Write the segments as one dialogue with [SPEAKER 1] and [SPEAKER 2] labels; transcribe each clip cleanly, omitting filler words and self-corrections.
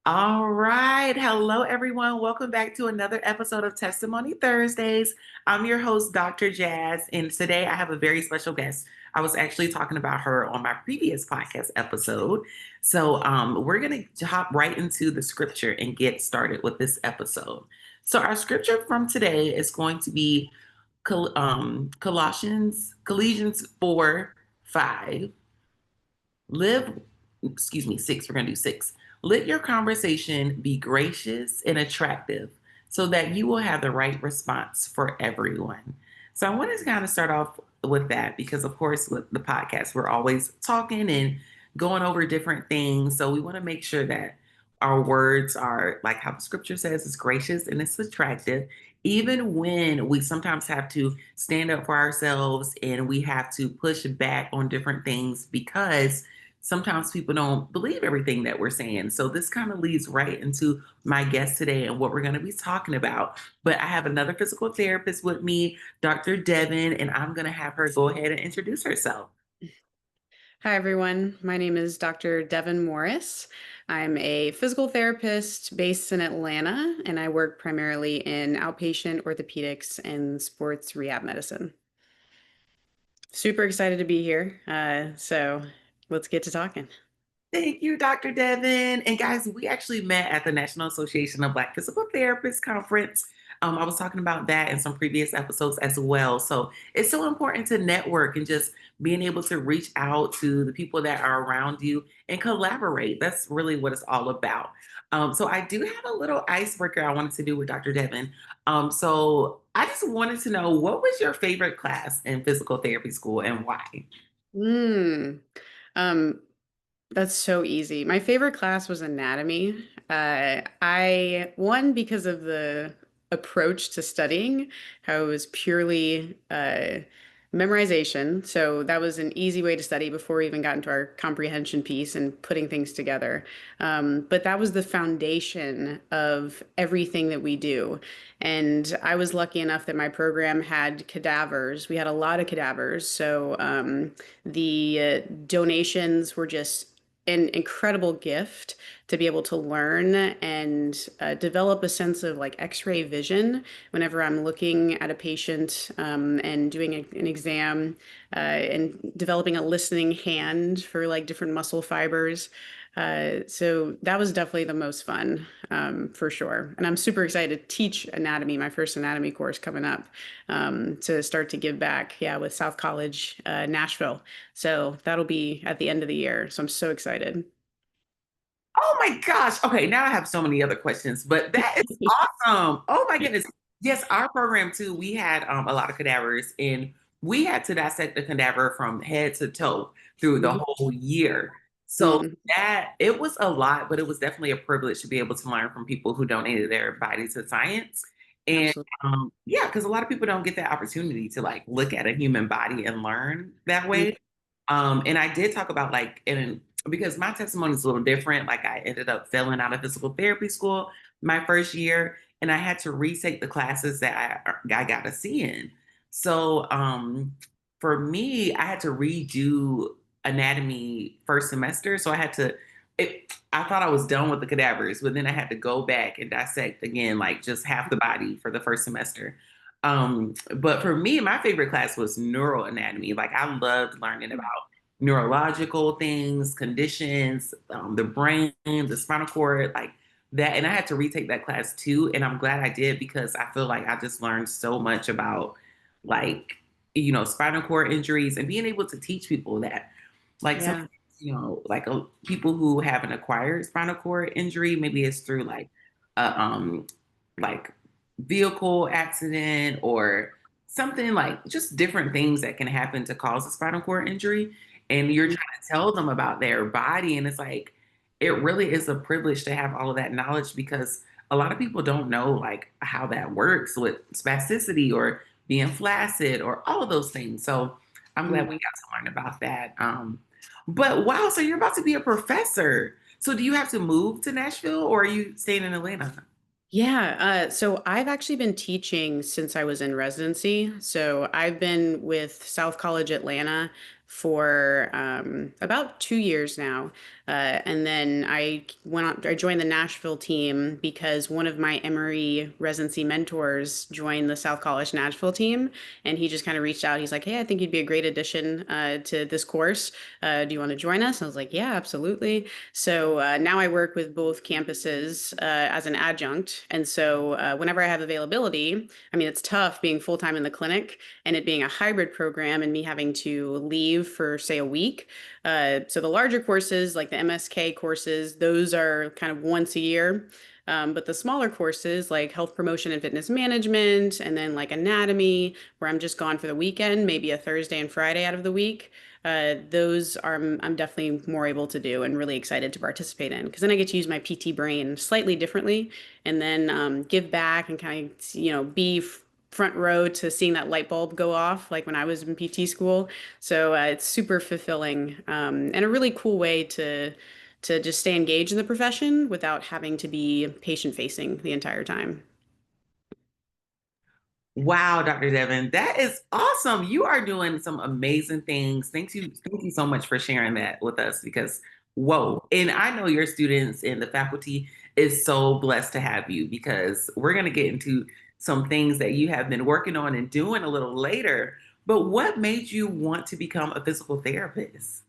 [SPEAKER 1] All right. Hello, everyone. Welcome back to another episode of Testimony Thursdays. I'm your host, Dr. Jazz, and today I have a very special guest. I was actually talking about her on my previous podcast episode. So we're going to hop right into the scripture and get started with this episode. So, our scripture from today is going to be Colossians 4:5. Live, excuse me, 6. We're going to do 6. Let your conversation be gracious and attractive so that you will have the right response for everyone. So I wanted to kind of start off with that because, of course, with the podcast, we're always talking and going over different things. So we want to make sure that our words are like how the scripture says, it's gracious and it's attractive, even when we sometimes have to stand up for ourselves and we have to push back on different things because sometimes people don't believe everything that we're saying. So this kind of leads right into my guest today and what we're going to be talking about. But I have another physical therapist with me, Dr. Devin, and I'm going to have her go ahead and introduce herself.
[SPEAKER 2] Hi, everyone. My name is Dr. Devin Morris. I'm a physical therapist based in Atlanta, and I work primarily in outpatient orthopedics and sports rehab medicine. Super excited to be here. So let's get to talking.
[SPEAKER 1] Thank you, Dr. Devin. And guys, we actually met at the National Association of Black Physical Therapists Conference. I was talking about that in some previous episodes as well. So it's so important to network and just being able to reach out to the people that are around you and collaborate. That's really what it's all about. So I do have a little icebreaker I wanted to do with Dr. Devin. So I just wanted to know, what was your favorite class in physical therapy school and why?
[SPEAKER 2] Mm. Um, That's so easy. My favorite class was anatomy. I one because of the approach to studying, how it was purely memorization. So that was an easy way to study before we even got into our comprehension piece and putting things together. But that was the foundation of everything that we do. And I was lucky enough that my program had cadavers. We had a lot of cadavers. So the donations were just an incredible gift to be able to learn and develop a sense of like x-ray vision whenever I'm looking at a patient and doing an exam and developing a listening hand for like different muscle fibers. So that was definitely the most fun, for sure. And I'm super excited to teach anatomy, my first anatomy course coming up, to start to give back, yeah, with South College, Nashville. So that'll be at the end of the year. So I'm so excited.
[SPEAKER 1] Oh my gosh. Okay, now I have so many other questions, but that is awesome. Oh my goodness. Yes, our program too, we had a lot of cadavers and we had to dissect the cadaver from head to toe through the whole year. So
[SPEAKER 2] Mhm.
[SPEAKER 1] that it was a lot, but it was definitely a privilege to be able to learn from people who donated their body to science. And
[SPEAKER 2] Absolutely.
[SPEAKER 1] yeah, because a lot of people don't get that opportunity to like look at a human body and learn that
[SPEAKER 2] Mm.
[SPEAKER 1] way. And I did talk about like in because my testimony is a little different. Like I ended up failing out of physical therapy school my first year, and I had to retake the classes that I got a C in. So for me, I had to redo anatomy first semester. So I had to. I thought I was done with the cadavers, but then I had to go back and dissect again, like just half the body for the first semester. But for me, my favorite class was neuroanatomy. Like I loved learning about neurological things, conditions, the brain, the spinal cord, like that. And I had to retake that class too. And I'm glad I did because I feel like I just learned so much about like, spinal cord injuries and being able to teach people that. Like some,
[SPEAKER 2] Yeah.
[SPEAKER 1] like people who have an acquired spinal cord injury, maybe it's through a like vehicle accident or something like just different things that can happen to cause a spinal cord injury. And you're trying to tell them about their body. And it's like, it really is a privilege to have all of that knowledge because a lot of people don't know like how that works with spasticity or being flaccid or all of those things. So I'm glad
[SPEAKER 2] Mm.
[SPEAKER 1] we got to learn about that. But wow, so you're about to be a professor. So do you have to move to Nashville or are you staying in Atlanta?
[SPEAKER 2] Yeah, so I've actually been teaching since I was in residency. So I've been with South College Atlanta for about 2 years now. And then I joined the Nashville team because one of my Emory residency mentors joined the South College Nashville team. And he just kind of reached out. He's like, hey, I think you'd be a great addition to this course. Do you want to join us? I was like, yeah, absolutely. So now I work with both campuses as an adjunct. And so whenever I have availability, I mean, it's tough being full time in the clinic and it being a hybrid program and me having to leave for, say, a week. So the larger courses, like the MSK courses, those are kind of once a year. But the smaller courses like health promotion and fitness management, and then like anatomy, where I'm just gone for the weekend, maybe a Thursday and Friday out of the week. Those are I'm definitely more able to do and really excited to participate in because then I get to use my PT brain slightly differently and then give back and kind of be front row to seeing that light bulb go off like when I was in PT school. So it's super fulfilling and a really cool way to just stay engaged in the profession without having to be patient facing the entire time.
[SPEAKER 1] Wow, Dr. Devin, that is awesome. You are doing some amazing things. Thank you so much for sharing that with us because whoa. And I know your students and the faculty is so blessed to have you because we're going to get into some things that you have been working on and doing a little later. But what made you want to become a physical therapist?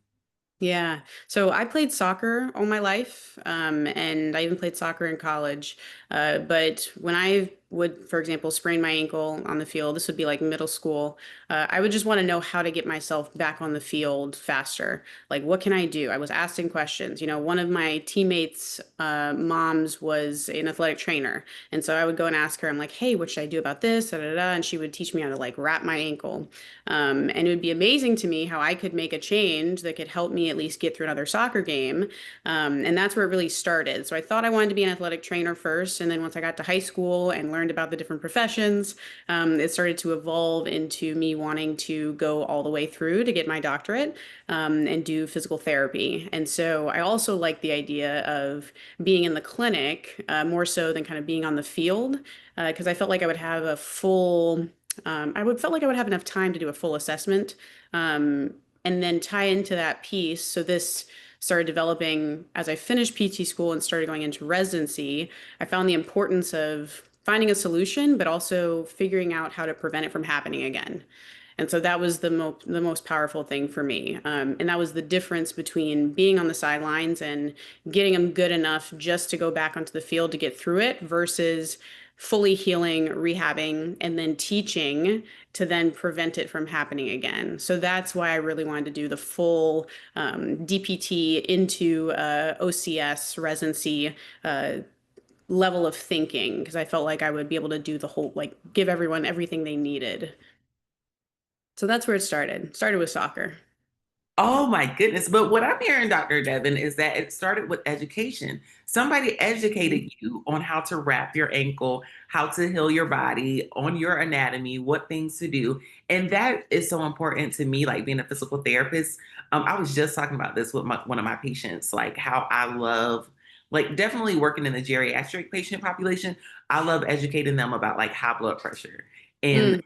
[SPEAKER 2] Yeah. So I played soccer all my life, and I even played soccer in college. But when I would, for example, sprain my ankle on the field, this would be like middle school, I would just want to know how to get myself back on the field faster. Like, what can I do? I was asking questions. One of my teammates' moms was an athletic trainer. And so I would go and ask her, I'm like, hey, what should I do about this? Da, da, da. And she would teach me how to like wrap my ankle. And it would be amazing to me how I could make a change that could help me at least get through another soccer game. And that's where it really started. So I thought I wanted to be an athletic trainer first. And then once I got to high school and learned about the different professions, it started to evolve into me wanting to go all the way through to get my doctorate and do physical therapy. And so I also like the idea of being in the clinic more so than kind of being on the field because I felt like I would have a full I would felt like I would have enough time to do a full assessment, and then tie into that piece. So this started developing as I finished PT school and started going into residency. I found the importance of finding a solution, but also figuring out how to prevent it from happening again. And so that was the most powerful thing for me. And that was the difference between being on the sidelines and getting them good enough just to go back onto the field to get through it versus fully healing, rehabbing, and then teaching to then prevent it from happening again. So that's why I really wanted to do the full DPT into OCS residency level of thinking because I felt like I would be able to do the whole, like, give everyone everything they needed. So that's where it started. Started with soccer.
[SPEAKER 1] Oh my goodness. But what I'm hearing, Dr. Devin, is that it started with education. Somebody educated you on how to wrap your ankle, how to heal your body, on your anatomy, what things to do. And that is so important to me, like being a physical therapist. I was just talking about this with one of my patients, like how I love, like definitely working in the geriatric patient population. I love educating them about like high blood pressure and
[SPEAKER 2] Mm,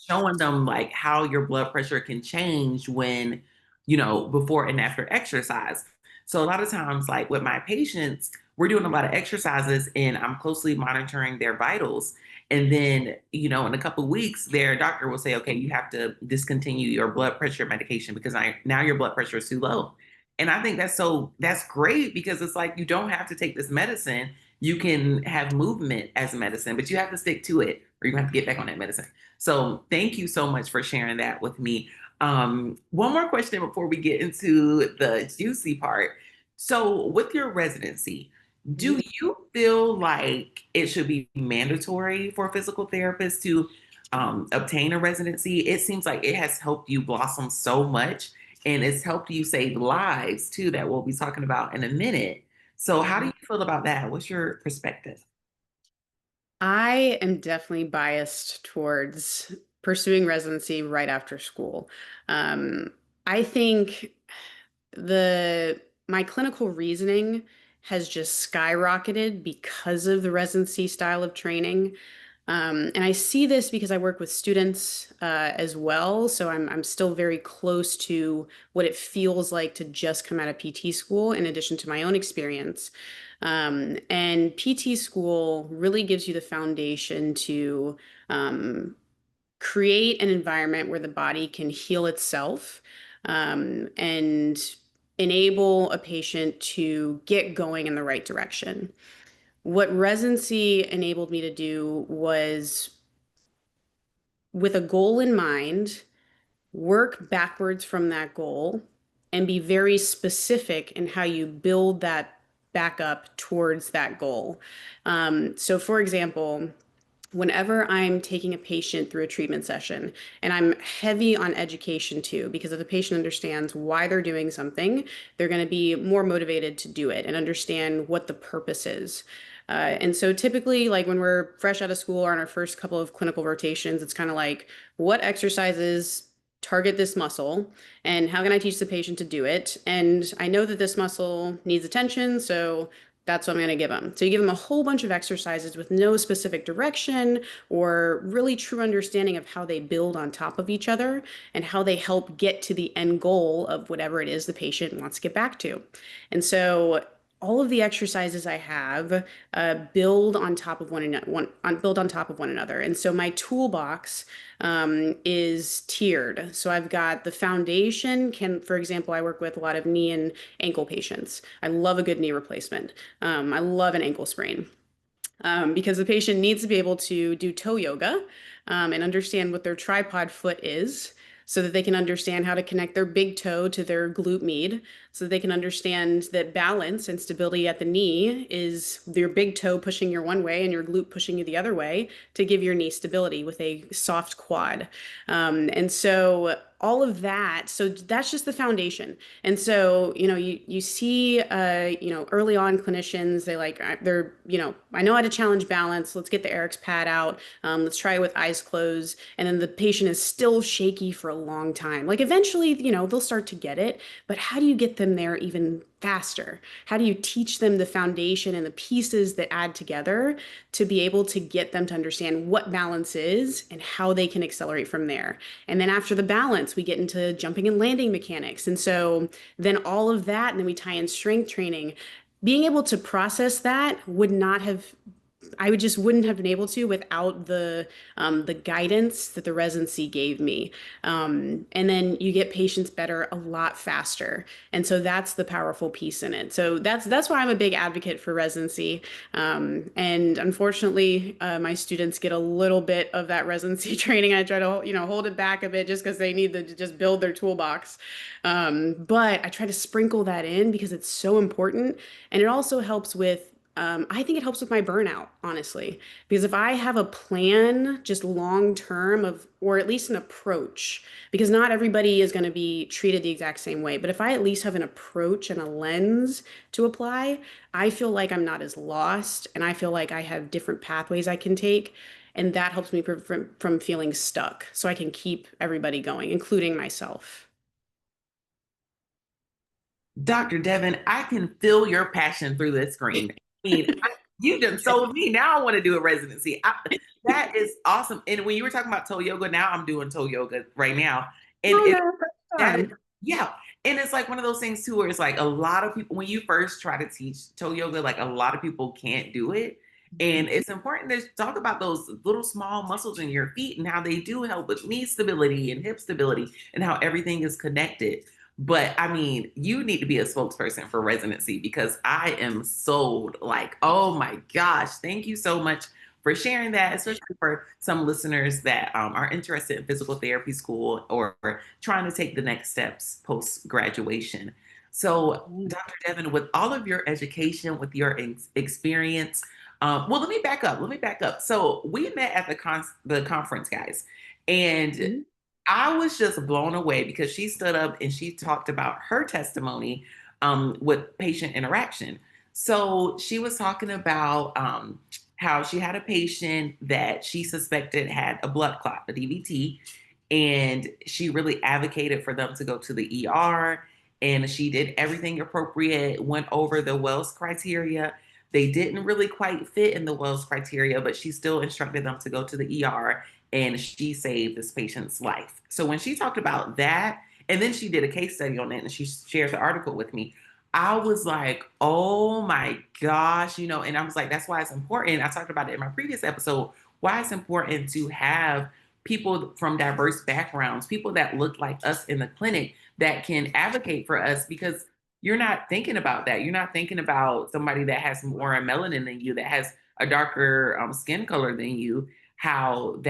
[SPEAKER 1] showing them like how your blood pressure can change when before and after exercise. So a lot of times, like with my patients, we're doing a lot of exercises and I'm closely monitoring their vitals. And then, in a couple of weeks, their doctor will say, okay, you have to discontinue your blood pressure medication because now your blood pressure is too low. And I think that's great because it's like you don't have to take this medicine. You can have movement as medicine, but you have to stick to it or you have to get back on that medicine. So thank you so much for sharing that with me. One more question before we get into the juicy part. So, with your residency, do
[SPEAKER 2] mhm.
[SPEAKER 1] you feel like it should be mandatory for physical therapists to obtain a residency? It seems like it has helped you blossom so much and it's helped you save lives too, that we'll be talking about in a minute. So, how do you feel about that? What's your perspective?
[SPEAKER 2] I am definitely biased towards pursuing residency right after school. I think the my clinical reasoning has just skyrocketed because of the residency style of training. And I see this because I work with students as well. So I'm still very close to what it feels like to just come out of PT school, in addition to my own experience. And PT school really gives you the foundation to create an environment where the body can heal itself, and enable a patient to get going in the right direction. What residency enabled me to do was, with a goal in mind, work backwards from that goal and be very specific in how you build that back up towards that goal. So, for example, whenever I'm taking a patient through a treatment session, and I'm heavy on education too, because if the patient understands why they're doing something, they're going to be more motivated to do it and understand what the purpose is. And so typically, like when we're fresh out of school or on our first couple of clinical rotations, it's kind of like, what exercises target this muscle and how can I teach the patient to do it? And I know that this muscle needs attention, so that's what I'm going to give them. So you give them a whole bunch of exercises with no specific direction or really true understanding of how they build on top of each other and how they help get to the end goal of whatever it is the patient wants to get back to. And so all of the exercises I have build on top of build on top of one another. And so my toolbox is tiered. So I've got the foundation. For example, I work with a lot of knee and ankle patients. I love a good knee replacement. I love an ankle sprain, because the patient needs to be able to do toe yoga, and understand what their tripod foot is so that they can understand how to connect their big toe to their glute med, so that they can understand that balance and stability at the knee is your big toe pushing you one way and your glute pushing you the other way to give your knee stability with a soft quad. And so all of that, so that's just the foundation. And so, you see, early on clinicians, I know how to challenge balance. Let's get the Eric's pad out. Let's try it with eyes closed. And then the patient is still shaky for a long time. Like eventually, they'll start to get it, but how do you get them there even faster? How do you teach them the foundation and the pieces that add together to be able to get them to understand what balance is and how they can accelerate from there? And then after the balance, we get into jumping and landing mechanics. And so then all of that, and then we tie in strength training. Being able to process that would not have I would just wouldn't have been able to without the guidance that the residency gave me. And then you get patients better a lot faster, and so that's the powerful piece in it. So that's why I'm a big advocate for residency. And unfortunately, my students get a little bit of that residency training. I try to hold it back a bit just because they need to just build their toolbox. But I try to sprinkle that in because it's so important, and it also helps with I think it helps with my burnout, honestly, because if I have a plan just long term or at least an approach, because not everybody is going to be treated the exact same way, but if I at least have an approach and a lens to apply, I feel like I'm not as lost and I feel like I have different pathways I can take. And that helps me from feeling stuck so I can keep everybody going, including myself.
[SPEAKER 1] Dr. Devin, I can feel your passion through this screen. You just sold me. Now I want to do a residency. That is awesome. And when you were talking about toe yoga, now I'm doing toe yoga right now. And
[SPEAKER 2] Oh, yeah, that's
[SPEAKER 1] that is,
[SPEAKER 2] fun.
[SPEAKER 1] yeah. And it's like one of those things too, where it's like a lot of people, when you first try to teach toe yoga, like a lot of people can't do it. And it's important to talk about those little small muscles in your feet and how they do help with knee stability and hip stability and how everything is connected. But I mean, you need to be a spokesperson for residency because I am sold. Like, oh my gosh, thank you so much for sharing that, especially for some listeners that are interested in physical therapy school or trying to take the next steps post graduation. So, Dr. Devin, with all of your education, with your experience, well, let me back up. Let me back up. So, we met at the conference, guys, and
[SPEAKER 2] Mhm.
[SPEAKER 1] I was just blown away because she stood up and she talked about her testimony with patient interaction. So she was talking about how she had a patient that she suspected had a blood clot, a DVT, and she really advocated for them to go to the ER. And she did everything appropriate, went over the Wells criteria. they didn't really quite fit in the Wells criteria, but she still instructed them to go to the ER, and she saved this patient's life. So when she talked about that, and then she did a case study on it and she shared the article with me, I was like, oh my gosh, and I was like, that's why it's important. I talked about it in my previous episode, why it's important to have people from diverse backgrounds, people that look like us in the clinic that can advocate for us, because you're not thinking about that. You're not thinking about somebody that has more melanin than you, that has a darker skin color than you, how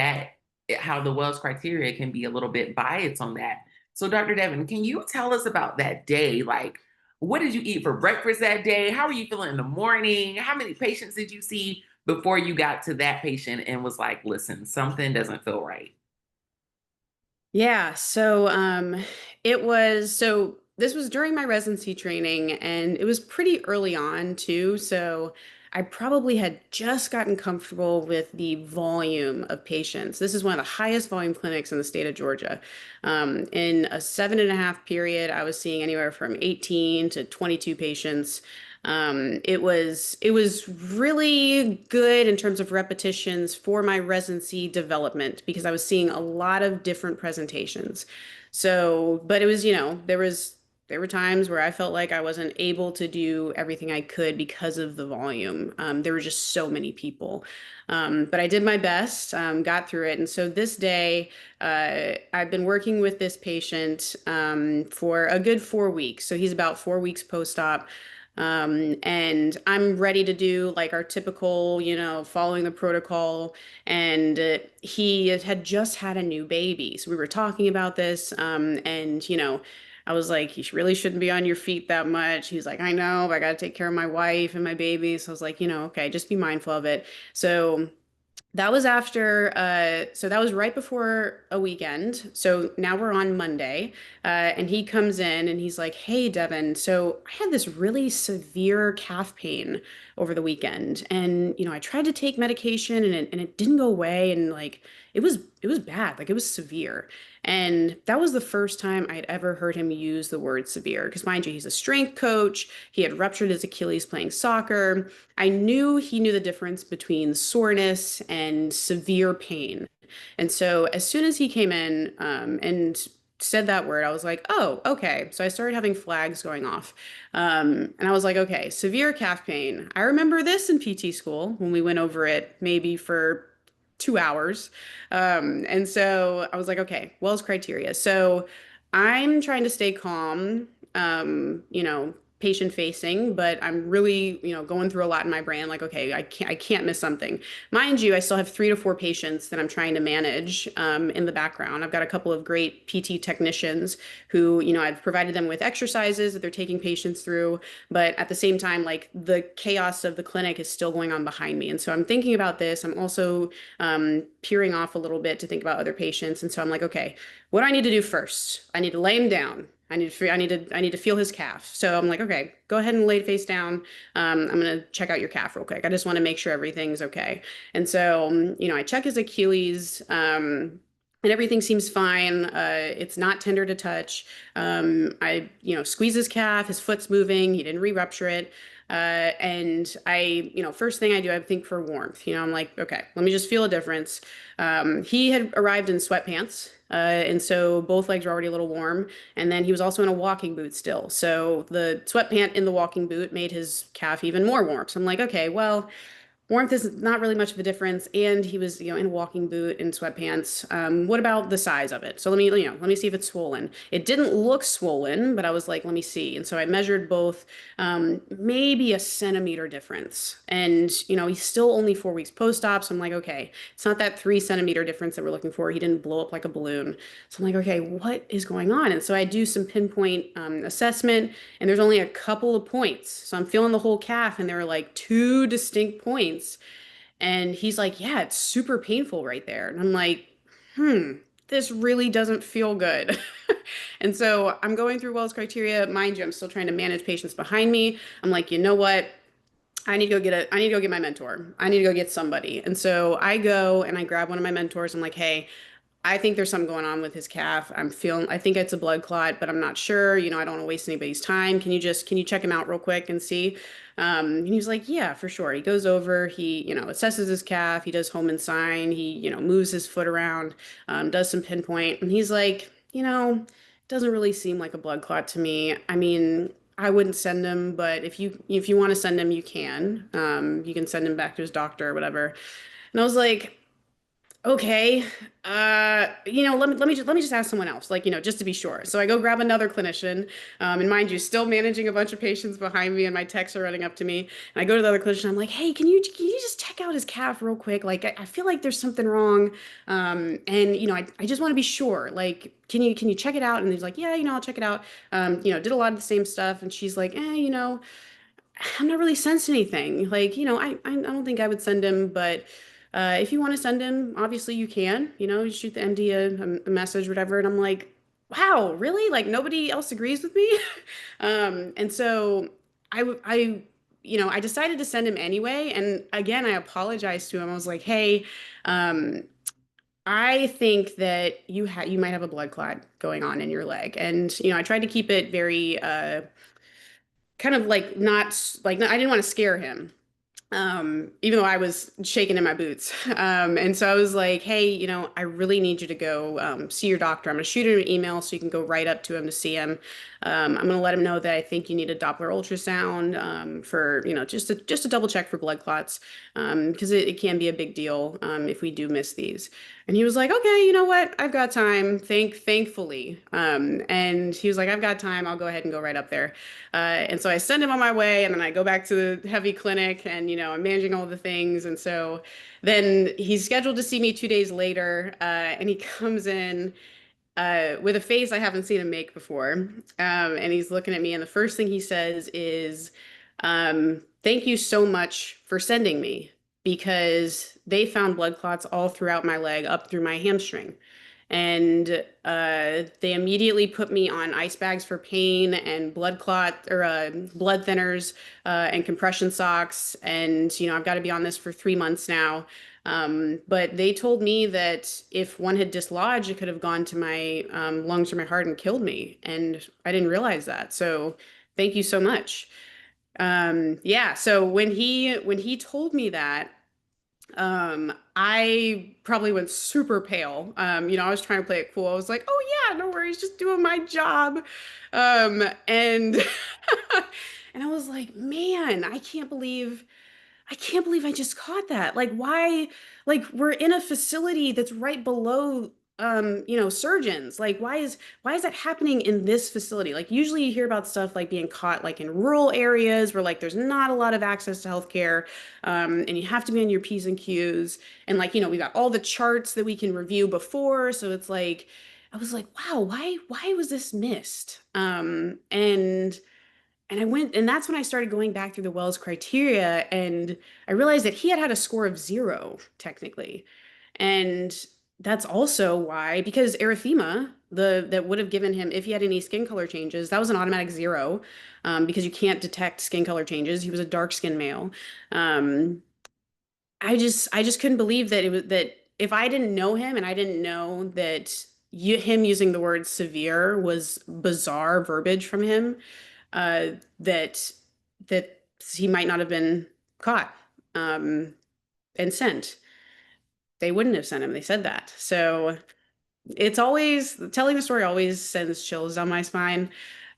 [SPEAKER 1] how the Wells criteria can be a little bit biased on that. So, Dr. Devin, can you tell us about that day? Like, what did you eat for breakfast that day? How were you feeling in the morning? How many patients did you see before you got to that patient and was like, listen, something doesn't feel right?
[SPEAKER 2] Yeah, so this was during my residency training and it was pretty early on too, so I probably had just gotten comfortable with the volume of patients. This is one of the highest volume clinics in the state of Georgia. In a 7.5 period, I was seeing anywhere from 18 to 22 patients. It was really good in terms of repetitions for my residency development because I was seeing a lot of different presentations. So, but it was, there were times where I felt like I wasn't able to do everything I could because of the volume. There were just so many people. But I did my best, got through it. And so this day, I've been working with this patient for a good 4 weeks. So he's about 4 weeks post-op. And I'm ready to do like our typical, following the protocol. And he had just had a new baby. So we were talking about this. And I was like, you really shouldn't be on your feet that much. He's like, I know, but I got to take care of my wife and my baby. So I was like, okay, just be mindful of it. So that was right before a weekend. So now we're on Monday, and he comes in and he's like, "Hey, Devin, so I had this really severe calf pain over the weekend, and I tried to take medication and it didn't go away, and like it was bad, like it was severe." And that was the first time I'd ever heard him use the word severe. Because mind you, he's a strength coach. He had ruptured his Achilles playing soccer. I knew he knew the difference between soreness and severe pain. And so as soon as he came in and said that word, I was like, oh, okay. So I started having flags going off. And I was like, okay, severe calf pain. I remember this in PT school when we went over it maybe for 2 hours. And so I was like, okay, Wells criteria. So I'm trying to stay calm, patient facing, but I'm really, going through a lot in my brain. Like, okay, I can't miss something. Mind you, I still have 3 to 4 patients that I'm trying to manage in the background. I've got a couple of great PT technicians who, I've provided them with exercises that they're taking patients through, but at the same time, like the chaos of the clinic is still going on behind me. And so I'm thinking about this. I'm also peering off a little bit to think about other patients. And so I'm like, okay, what do I need to do first? I need to lay him down. I need to feel his calf. So I'm like, okay, go ahead and lay face down. I'm gonna check out your calf real quick. I just want to make sure everything's okay. And so, I check his Achilles. And everything seems fine. It's not tender to touch. I, squeeze his calf. His foot's moving. He didn't re-rupture it. And first thing I do, I think for warmth. I'm like, okay, let me just feel a difference. He had arrived in sweatpants. And so both legs were already a little warm. And then he was also in a walking boot still. So the sweatpant in the walking boot made his calf even more warm. So I'm like, okay, well, warmth is not really much of a difference, and he was, in a walking boot and sweatpants. What about the size of it? So let me see if it's swollen. It didn't look swollen, but I was like, let me see. And so I measured both, maybe a centimeter difference. And he's still only 4 weeks post-op, so I'm like, okay, it's not that 3 centimeter difference that we're looking for. He didn't blow up like a balloon. So I'm like, okay, what is going on? And so I do some pinpoint assessment, and there's only a couple of points. So I'm feeling the whole calf, and there are like two distinct points. And he's like, yeah, it's super painful right there. And I'm like, this really doesn't feel good. And so I'm going through Wells criteria. Mind you, I'm still trying to manage patients behind me. I'm like, you know what? I need to go get my mentor. I need to go get somebody. And so I go and I grab one of my mentors. I'm like, hey, I think there's something going on with his calf. I think it's a blood clot, but I'm not sure. I don't want to waste anybody's time. Can you check him out real quick and see? And he was like, yeah, for sure. He goes over, assesses his calf, he does home and sign, moves his foot around, does some pinpoint, and he's like, it doesn't really seem like a blood clot to me. I mean, I wouldn't send him, but if you want to send him, you can. You can send him back to his doctor or whatever. And I was like, okay, let me just ask someone else, like, just to be sure. So I go grab another clinician, and mind you, still managing a bunch of patients behind me, and my techs are running up to me. And I go to the other clinician. I'm like, hey, can you just check out his calf real quick? Like, I feel like there's something wrong, and I just want to be sure. Like, can you check it out? And he's like, yeah, I'll check it out. Did a lot of the same stuff, and she's like, I'm not really sensing anything. Like, I don't think I would send him, but if you want to send him, obviously you can. You shoot the MD a message, whatever. And I'm like, wow, really? Like nobody else agrees with me? And so I decided to send him anyway. And again, I apologized to him. I was like, hey, um, I think that you might have a blood clot going on in your leg. And, I tried to keep it very kind of like not like I didn't want to scare him, even though I was shaking in my boots. And so I was like, hey, I really need you to go see your doctor. I'm going to shoot him an email so you can go right up to him to see him. I'm going to let him know that I think you need a Doppler ultrasound for, just to double check for blood clots because it can be a big deal if we do miss these. And he was like, okay, you know what? I've got time. Thankfully. And he was like, I've got time. I'll go ahead and go right up there. And so I send him on my way, and then I go back to the heavy clinic, and I'm managing all the things. And so then he's scheduled to see me 2 days later, and he comes in with a face I haven't seen him make before. And he's looking at me, and the first thing he says is, "Thank you so much for sending me because they found blood clots all throughout my leg, up through my hamstring." And they immediately put me on ice bags for pain and blood thinners and compression socks. And I've got to be on this for 3 months now. But they told me that if one had dislodged, it could have gone to my lungs or my heart and killed me. And I didn't realize that. So thank you so much. Yeah. So when he told me that, I probably went super pale. I was trying to play it cool. I was like, "Oh yeah, no worries, just doing my job." And and I was like, "Man, I can't believe I just caught that. Like, why? Like, we're in a facility that's right below, surgeons. Like, why is that happening in this facility? Like, usually you hear about stuff like being caught like in rural areas where like there's not a lot of access to healthcare, and you have to be on your P's and Q's. And like, we got all the charts that we can review before, so it's like, I was like, wow, why was this missed? And I went, and that's when I started going back through the Wells criteria, and I realized that he had a score of 0, technically. And that's also why, because erythema, that would have given him, if he had any skin color changes, that was an automatic 0, because you can't detect skin color changes. He was a dark skinned male. Um, I just couldn't believe that it was that if I didn't know him and I didn't know that him using the word severe was bizarre verbiage from him, uh, that that he might not have been caught and sent. They wouldn't have sent him. They said that. So it's always telling the story always sends chills down my spine.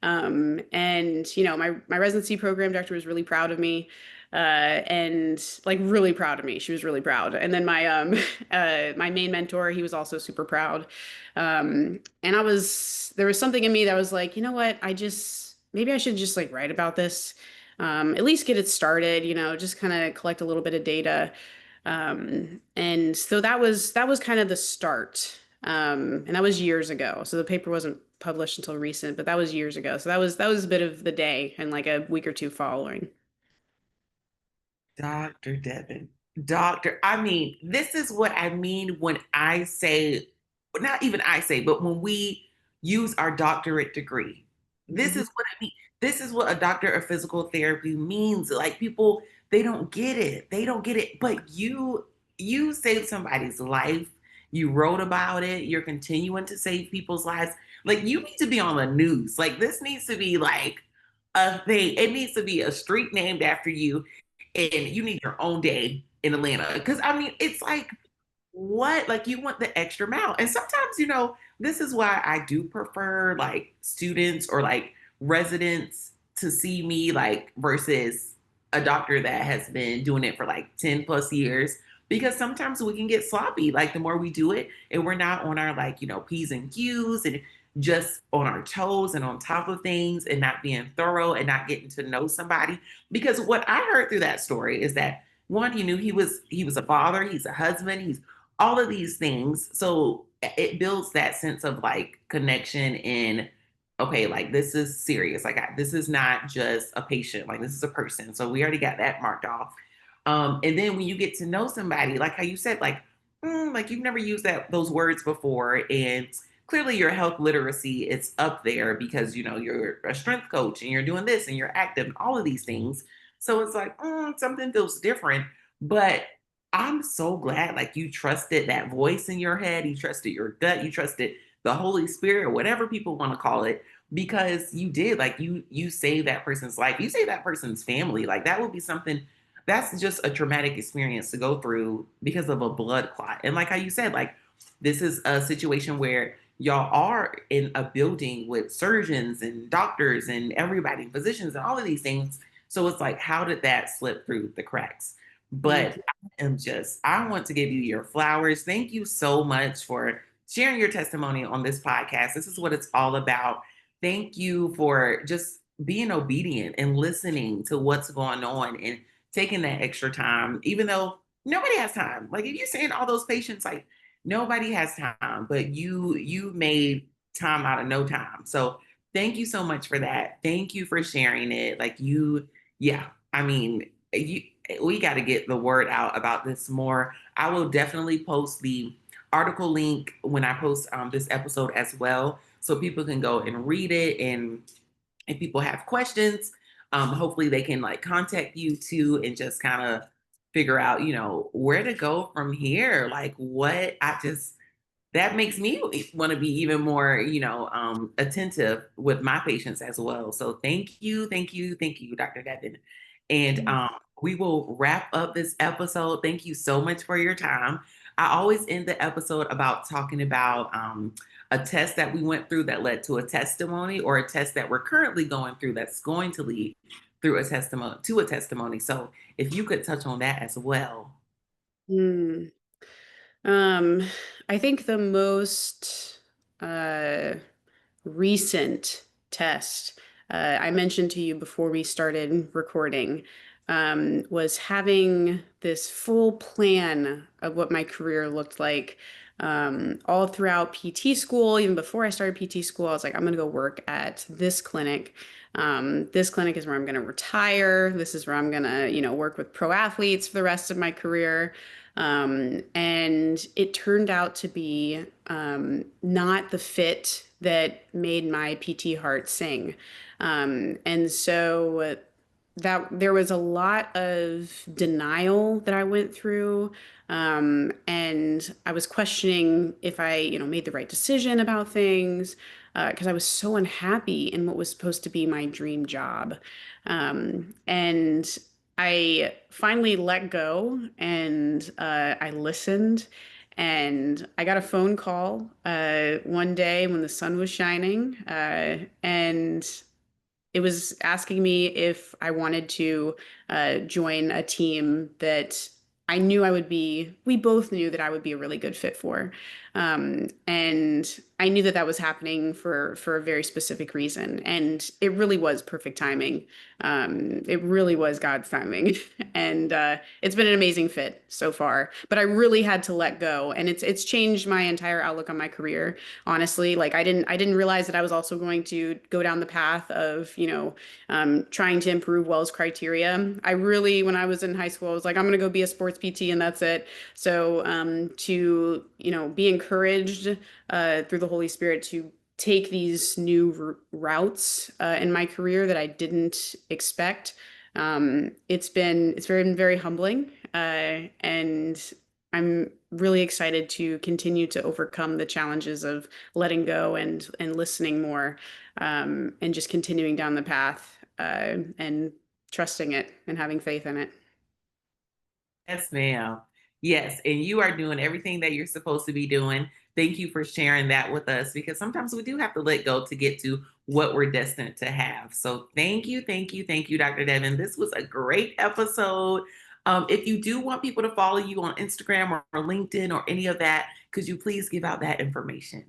[SPEAKER 2] And my residency program director was really proud of me, and like really proud of me. She was really proud. And then my main mentor, he was also super proud. And there was something in me that was like, you know what, maybe I should just like write about this, at least get it started. Just kind of collect a little bit of data. And so that was kind of the start. And that was years ago. So the paper wasn't published until recent, but that was years ago. So that was a bit of the day and like a week or two following.
[SPEAKER 1] Dr. Devin. I mean, this is what I mean when I say, not even I say, but when we use our doctorate degree. This
[SPEAKER 2] Mhm.
[SPEAKER 1] is what I mean. This is what a doctor of physical therapy means. Like people, they don't get it. They don't get it. But you saved somebody's life. You wrote about it. You're continuing to save people's lives. Like, you need to be on the news. Like, this needs to be like a thing. It needs to be a street named after you, and you need your own day in Atlanta. Because I mean, it's like, what? Like, you want the extra mile. And sometimes, this is why I do prefer like students or like residents to see me, like, versus a doctor that has been doing it for like 10 plus years. Because sometimes we can get sloppy, like the more we do it, and we're not on our, like, P's and Q's, and just on our toes and on top of things, and not being thorough and not getting to know somebody. Because what I heard through that story is that, one, he knew he was a father, he's a husband, he's all of these things. So it builds that sense of like connection in, okay, like, this is serious. Like, this is not just a patient, like, this is a person. So we already got that marked off. And then when you get to know somebody, like how you said, like, like, you've never used those words before. And clearly your health literacy is up there because, you're a strength coach and you're doing this and you're active and all of these things. So it's like, something feels different. But I'm so glad, like, you trusted that voice in your head, you trusted your gut, you trusted the Holy Spirit, or whatever people want to call it, because you did, like, you saved that person's life, you saved that person's family. Like, that would be something that's just a traumatic experience to go through because of a blood clot. And like how you said, like, this is a situation where y'all are in a building with surgeons and doctors and everybody, physicians and all of these things. So it's like, how did that slip through the cracks? But I want to give you your flowers. Thank you so much for sharing your testimony on this podcast. This is what it's all about. Thank you for just being obedient and listening to what's going on and taking that extra time, even though nobody has time. Like, if you're saying all those patients, like, nobody has time, but you made time out of no time. So thank you so much for that. Thank you for sharing it. Like, yeah, I mean, we got to get the word out about this more. I will definitely post the article link when I post this episode as well, so people can go and read it. And if people have questions, hopefully they can like contact you too and just kind of figure out, where to go from here. Like, what I just that makes me want to be even more, attentive with my patients as well. So thank you, thank you, thank you, Dr. Devin. And we will wrap up this episode. Thank you so much for your time. I always end the episode about talking about a test that we went through that led to a testimony, or a test that we're currently going through that's going to lead through a testimony. So if you could touch on that as well.
[SPEAKER 2] Mm. Um, I think the most recent test I mentioned to you before we started recording was having this full plan of what my career looked like all throughout PT school. Even before I started PT school, I was like, I'm going to go work at this clinic. This clinic is where I'm going to retire. This is where I'm going to, work with pro athletes for the rest of my career. And it turned out to be not the fit that made my PT heart sing. And so that there was a lot of denial that I went through. And I was questioning if I, made the right decision about things, because I was so unhappy in what was supposed to be my dream job. And I finally let go, and I listened, and I got a phone call one day when the sun was shining, and it was asking me if I wanted to join a team that I knew I would be, we both knew that I would be a really good fit for. And I knew that that was happening for a very specific reason. And it really was perfect timing. It really was God's timing. And it's been an amazing fit so far. But I really had to let go. And it's changed my entire outlook on my career, honestly. Like I didn't realize that I was also going to go down the path of, trying to improve Wells criteria. I really, when I was in high school, I was like, I'm going to go be a sports PT and that's it. So to, be encouraged through the Holy Spirit to take these new routes in my career that I didn't expect. It's been very humbling, and I'm really excited to continue to overcome the challenges of letting go and listening more, and just continuing down the path, and trusting it and having faith in it.
[SPEAKER 1] Yes, ma'am. Yes, and you are doing everything that you're supposed to be doing. Thank you for sharing that with us because sometimes we do have to let go to get to what we're destined to have. So thank you, thank you, thank you, Dr. Devin. This was a great episode. If you do want people to follow you on Instagram or LinkedIn or any of that, could you please give out that information?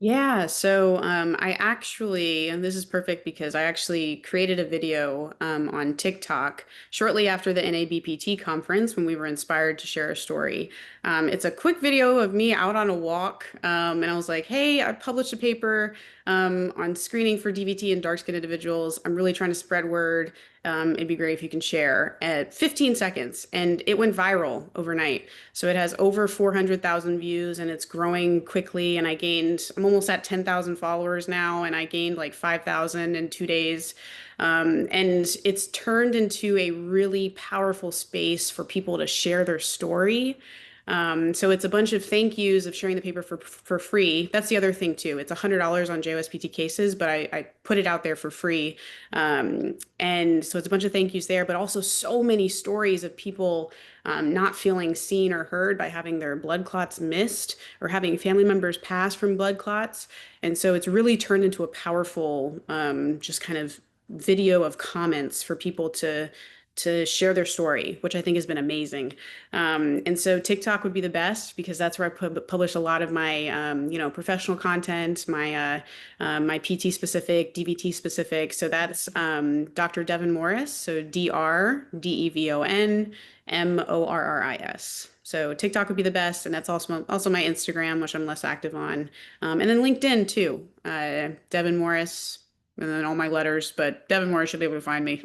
[SPEAKER 2] Yeah, so I actually, and this is perfect because I actually created a video on TikTok shortly after the NABPT conference when we were inspired to share a story. It's a quick video of me out on a walk, and I was like, "Hey, I published a paper on screening for DVT in dark-skinned individuals. I'm really trying to spread word. It'd be great if you can share." At 15 seconds, and it went viral overnight. So it has over 400,000 views and it's growing quickly. And I'm almost at 10,000 followers now, and I gained like 5,000 in 2 days. And it's turned into a really powerful space for people to share their story. So it's a bunch of thank yous of sharing the paper for free. That's the other thing too. It's $100 on JOSPT cases, but I put it out there for free. And so it's a bunch of thank yous there, but also so many stories of people not feeling seen or heard by having their blood clots missed or having family members pass from blood clots. And so it's really turned into a powerful, just kind of video of comments for people to share their story, which I think has been amazing. And so TikTok would be the best because that's where I publish a lot of my, professional content, my PT specific, DVT specific. So that's Dr. Devin Morris. So DrDevonMorris. So TikTok would be the best, and that's also my Instagram, which I'm less active on, and then LinkedIn too. Devin Morris, and then all my letters. But Devin Morris should be able to find me.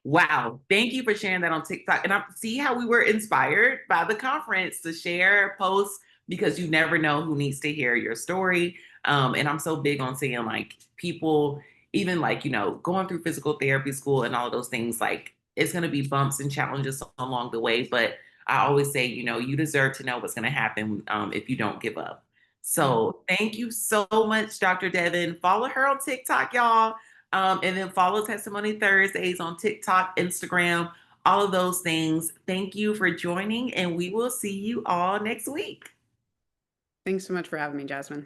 [SPEAKER 1] Wow. Thank you for sharing that on TikTok. And I see how we were inspired by the conference to share posts because you never know who needs to hear your story. And I'm so big on seeing like people, even like, going through physical therapy school and all of those things, like it's going to be bumps and challenges along the way. But I always say, you deserve to know what's going to happen if you don't give up. So thank you so much, Dr. Devin. Follow her on TikTok, y'all. And then follow Testimony Thursdays on TikTok, Instagram, all of those things. Thank you for joining, and we will see you all next week.
[SPEAKER 2] Thanks so much for having me, Jasmine.